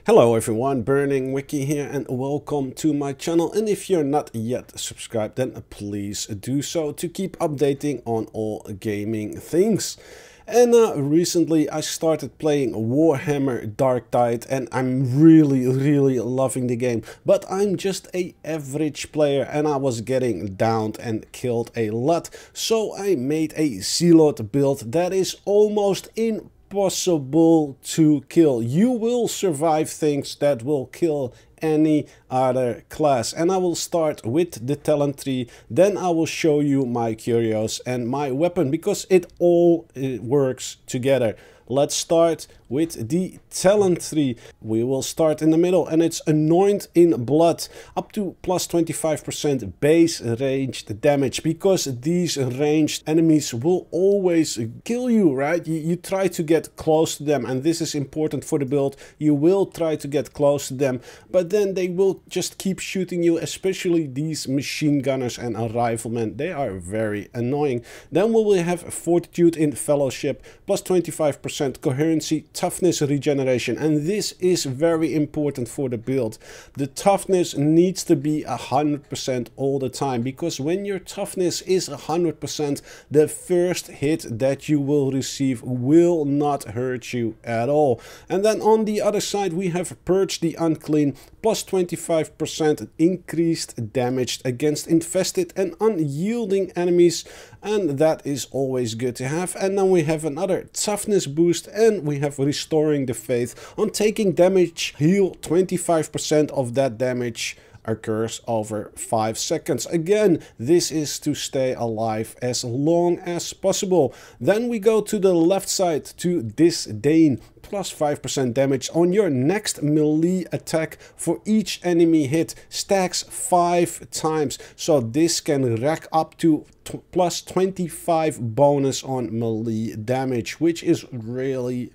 Hello everyone, BurningWiki here and welcome to my channel. And if you're not yet subscribed, then please do so to keep updating on all gaming things. And recently I started playing Warhammer Darktide and I'm really loving the game. But I'm just an average player and I was getting downed and killed a lot. So I made a Zealot build that is almost impossible to kill. You will survive things that will kill any other class, and I will start with the talent tree, then I will show you my curios and my weapon because it all works together. Let's start with the talent tree. We will start in the middle and it's anoint in blood, up to plus 25% base ranged damage, because these ranged enemies will always kill you, right? You try to get close to them, and this is important for the build. You will try to get close to them, but then they will just keep shooting you, especially these machine gunners and riflemen. They are very annoying. Then we will have fortitude in fellowship, plus 25% coherency, toughness regeneration, and this is very important for the build. The toughness needs to be 100% all the time, because when your toughness is 100%, the first hit that you will receive will not hurt you at all. And then on the other side we have purge the unclean, plus 25% increased damage against infested and unyielding enemies, and that is always good to have. And then we have another toughness boost, and we have restoring the faith. On taking damage, heal 25% of that damage occurs over 5 seconds. Again, this is to stay alive as long as possible. Then we go to the left side to disdain, plus 5% damage on your next melee attack for each enemy hit, stacks 5 times. So this can rack up to plus 25 bonus on melee damage, which is really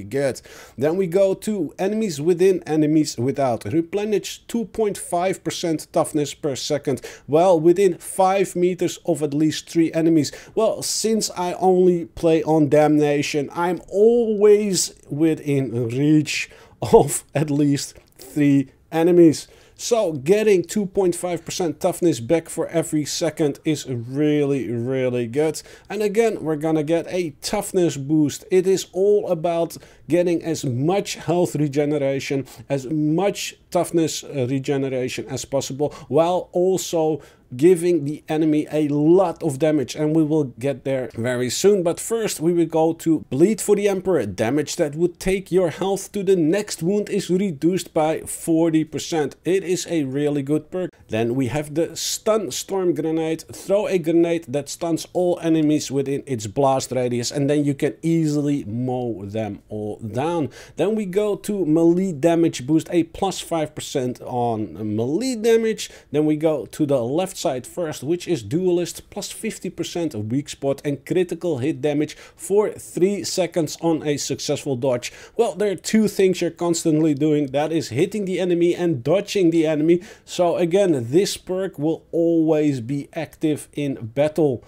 good. Then we go to enemies within, enemies without. Replenish 2.5% toughness per second, well, within 5 meters of at least 3 enemies. Well, since I only play on damnation, I'm always within reach of at least 3 enemies. So getting 2.5% toughness back for every second is really good. And again, we're gonna get a toughness boost. It is all about getting as much health regeneration, as much toughness regeneration as possible, while also giving the enemy a lot of damage, and we will get there very soon. But first we will go to bleed for the emperor. Damage that would take your health to the next wound is reduced by 40%. It is a really good perk. Then we have the stun storm grenade. Throw a grenade that stuns all enemies within its blast radius, and then you can easily mow them all down. Then we go to melee damage boost, a plus 5% on melee damage. Then we go to the left side first, which is duelist, plus 50% weak spot and critical hit damage for 3 seconds on a successful dodge. Well, there are 2 things you're constantly doing, that is hitting the enemy and dodging the enemy. So again, this perk will always be active in battle.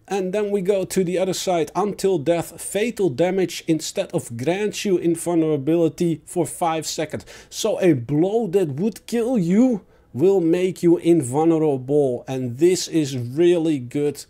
And then we go to the other side, until death, fatal damage instead of grants you invulnerability for 5 seconds. So a blow that would kill you will make you invulnerable, and this is really good.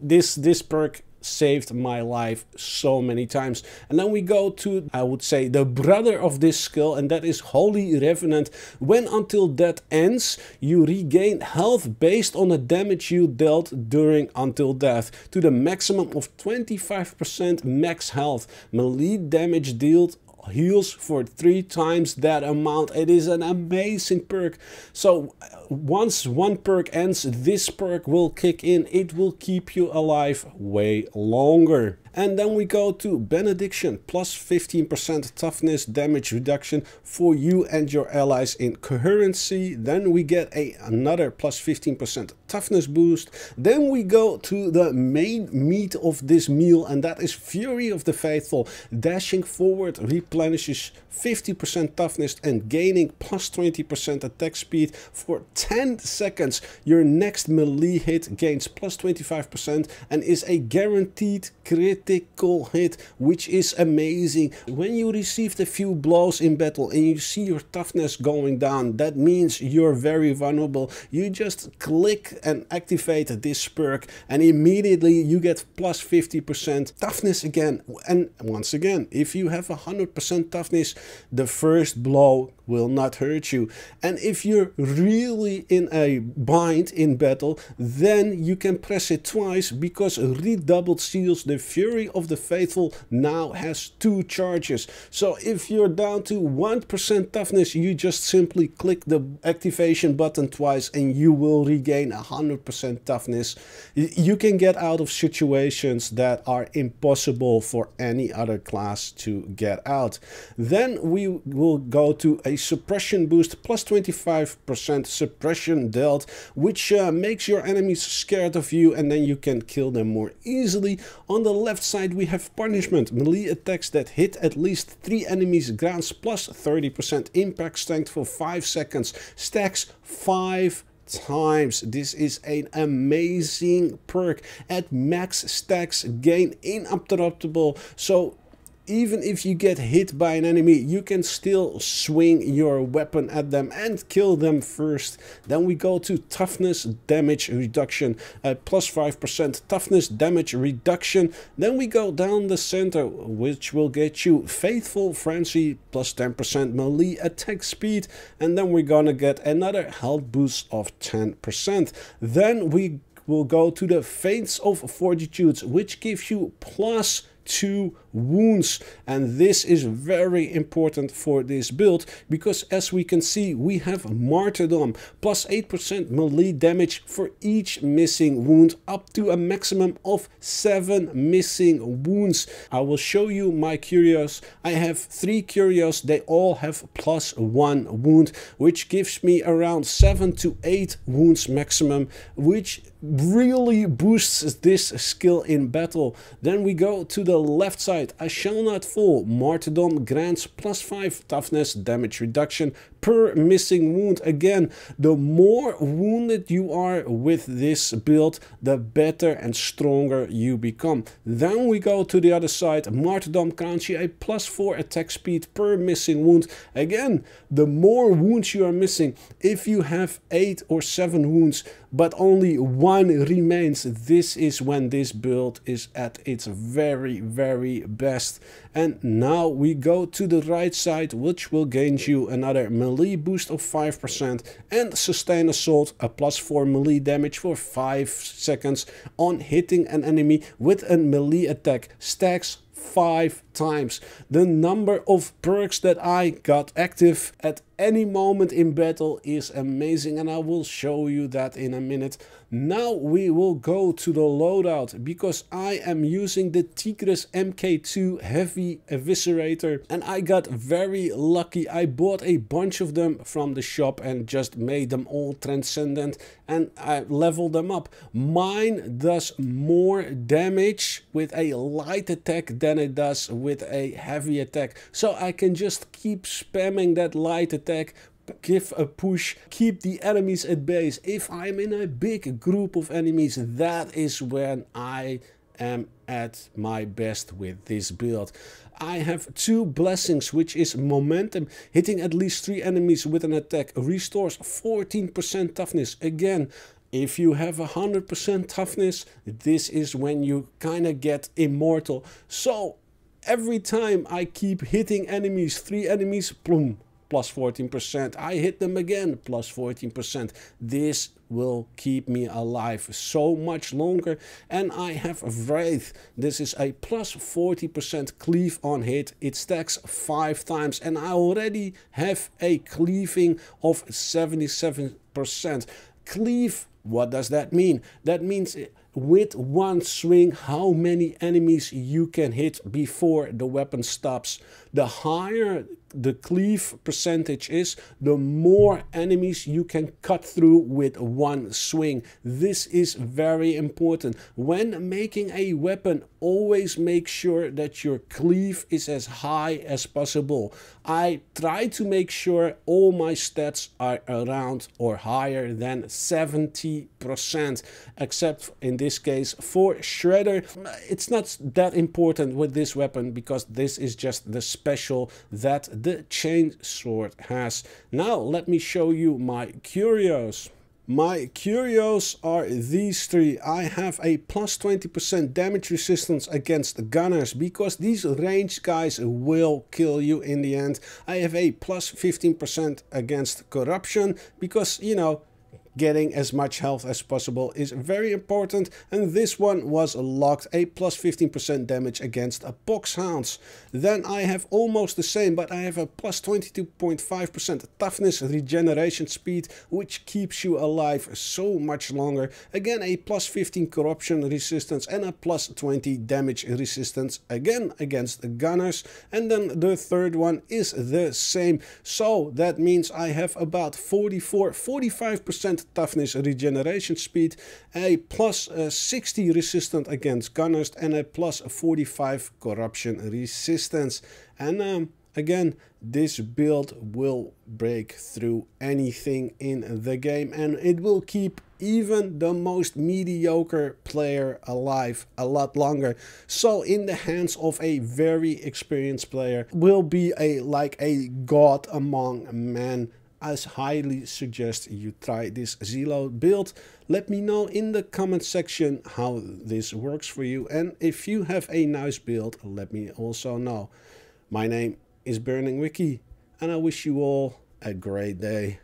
This perk saved my life so many times. And then we go to, I would say, the brother of this skill, and that is Holy Revenant. When until death ends, you regain health based on the damage you dealt during until death to the maximum of 25% max health. Melee damage dealt heals for 3 times that amount. It is an amazing perk. So once one perk ends, this perk will kick in. It will keep you alive way longer. And then we go to Benediction, plus 15% toughness damage reduction for you and your allies in coherency. Then we get another plus 15% toughness boost. Then we go to the main meat of this meal, and that is Fury of the Faithful. Dashing forward replenishes 50% toughness and gaining plus 20% attack speed for 10 seconds. Your next melee hit gains plus 25% and is a guaranteed critical hit, which is amazing. When you received a few blows in battle and you see your toughness going down, that means you're very vulnerable. You just click and activate this perk and immediately you get plus 50% toughness again. And once again, if you have 100% toughness, the first blow will not hurt you. And if you're really in a bind in battle, then you can press it twice, because redoubled seals, the Fury of the Faithful, now has 2 charges. So if you're down to 1% toughness, you just simply click the activation button twice and you will regain 100% toughness. You can get out of situations that are impossible for any other class to get out. Then we will go to a suppression boost, plus 25% suppression dealt, which makes your enemies scared of you, and then you can kill them more easily. On the left side we have punishment. Melee attacks that hit at least 3 enemies grants plus 30% impact strength for 5 seconds, stacks 5 times. This is an amazing perk. At max stacks, gain uninterruptible, so even if you get hit by an enemy, you can still swing your weapon at them and kill them first. Then we go to toughness damage reduction, plus 5% toughness damage reduction. Then we go down the center, which will get you Faithful Frenzy, plus 10% melee attack speed. And then we're gonna get another health boost of 10%. Then we will go to the Fates of Fortitude, which gives you plus 2 wounds, and this is very important for this build, because as we can see, we have Martyrdom, plus 8% melee damage for each missing wound, up to a maximum of 7 missing wounds. I will show you my curios. I have 3 curios. They all have plus 1 wound, which gives me around 7 to 8 wounds maximum, which really boosts this skill in battle. Then we go to the left side. I shall not fall. Martyrdom grants plus 5 toughness damage reduction per missing wound. Again, the more wounded you are with this build, the better and stronger you become. Then we go to the other side. Martyrdom grants you a plus 4 attack speed per missing wound. Again, the more wounds you are missing, if you have 8 or 7 wounds but only 1 remains, this is when this build is at its very best. And now we go to the right side, which will gain you another melee boost of 5% and sustain assault, a plus 4 melee damage for 5 seconds on hitting an enemy with a melee attack, stacks 5 times. The number of perks that I got active at any moment in battle is amazing, and I will show you that in a minute. Now we will go to the loadout, because I am using the Tigris MK2 Heavy Eviscerator, and I got very lucky. I bought a bunch of them from the shop and just made them all transcendent, and I leveled them up. Mine does more damage with a light attack than it does with a heavy attack, so I can just keep spamming that light attack, give a push, keep the enemies at base. If I'm in a big group of enemies, that is when I am at my best with this build. I have 2 blessings, which is momentum. Hitting at least 3 enemies with an attack restores 14% toughness. Again, if you have 100% toughness, this is when you kind of get immortal. So every time I keep hitting enemies, 3 enemies, boom, plus 14%. I hit them again, plus 14%. This will keep me alive so much longer. And I have Wraith. This is a plus 40% cleave on hit. It stacks 5 times, and I already have a cleaving of 77%. Cleave, what does that mean? That means with one swing how many enemies you can hit before the weapon stops. The higher the cleave percentage is, the more enemies you can cut through with one swing. This is very important. When making a weapon, always make sure that your cleave is as high as possible. I try to make sure all my stats are around or higher than 70%, except in this case for Shredder. It's not that important with this weapon because this is just the special that the chainsword has. Now let me show you my curios. My curios are these three. I have a plus 20% damage resistance against gunners because these ranged guys will kill you in the end. I have a plus 15% against corruption because, you know, getting as much health as possible is very important, and this one was locked, a plus 15% damage against boxhounds. Then I have almost the same, but I have a plus 22.5% toughness regeneration speed, which keeps you alive so much longer. Again, a plus 15 corruption resistance and a plus 20 damage resistance again against gunners. And then the third one is the same, so that means I have about 45% toughness regeneration speed, a plus 60 resistant against gunners, and a plus 45 corruption resistance. And again, this build will break through anything in the game, and it will keep even the most mediocre player alive a lot longer. So in the hands of a very experienced player will be like a god among men. I highly suggest you try this Zealot build. Let me know in the comment section how this works for you, and if you have a nice build, let me also know. My name is BurningWiki, and I wish you all a great day.